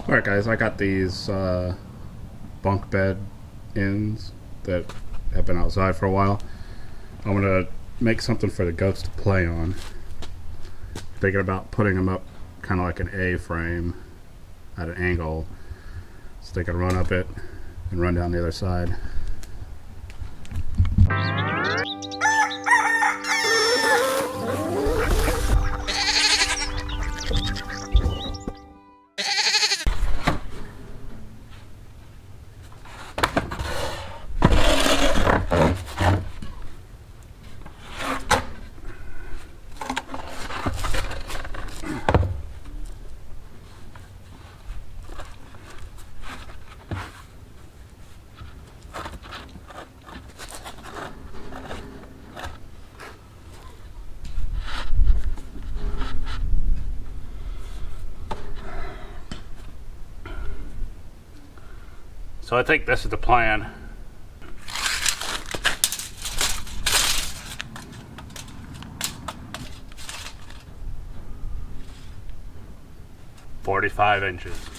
Alright guys, I got these bunk bed ends that have been outside for a while. I'm going to make something for the goats to play on. Thinking about putting them up kind of like an A-frame at an angle so they can run up it and run down the other side. So I think this is the plan. "45 inches.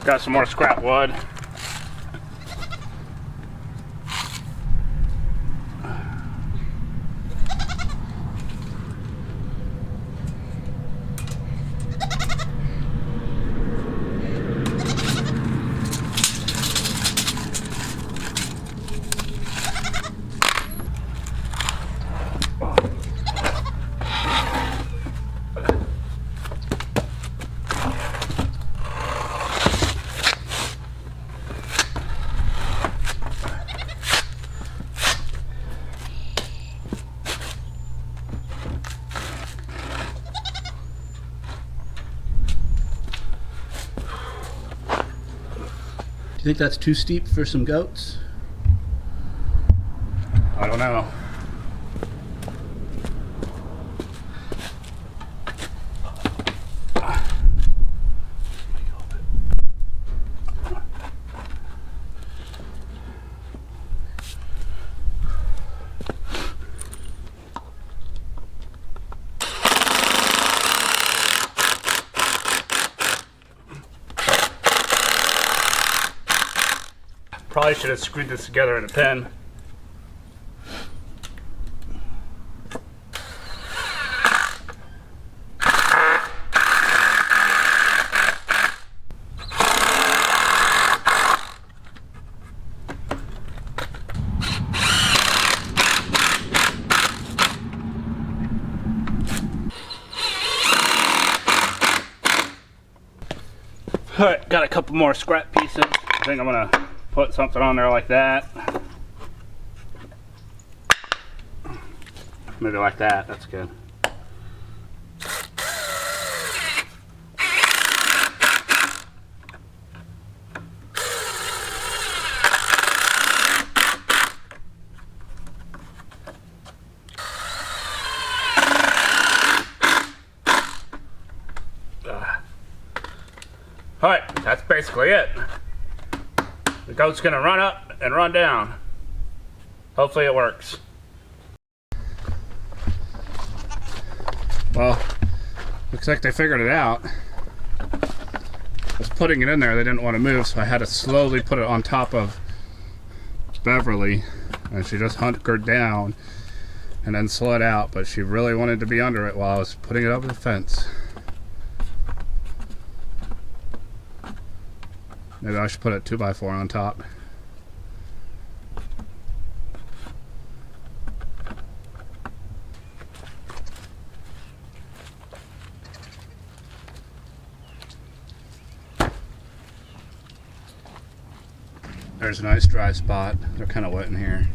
Got some more scrap wood. Do you think that's too steep for some goats? I don't know. Probably should have screwed this together in a pen. Alright, got a couple more scrap pieces. I think I'm gonna put something on there like that. Maybe like that, that's good. Alright, that's basically it. The goat's gonna run up and run down. Hopefully it works. Well, looks like they figured it out. I was putting it in there, they didn't want to move, so I had to slowly put it on top of Beverly, and she just hunkered down and then slid out, but she really wanted to be under it while I was putting it over the fence. Maybe I should put a 2x4 on top. There's a nice dry spot. They're kind of wet in here.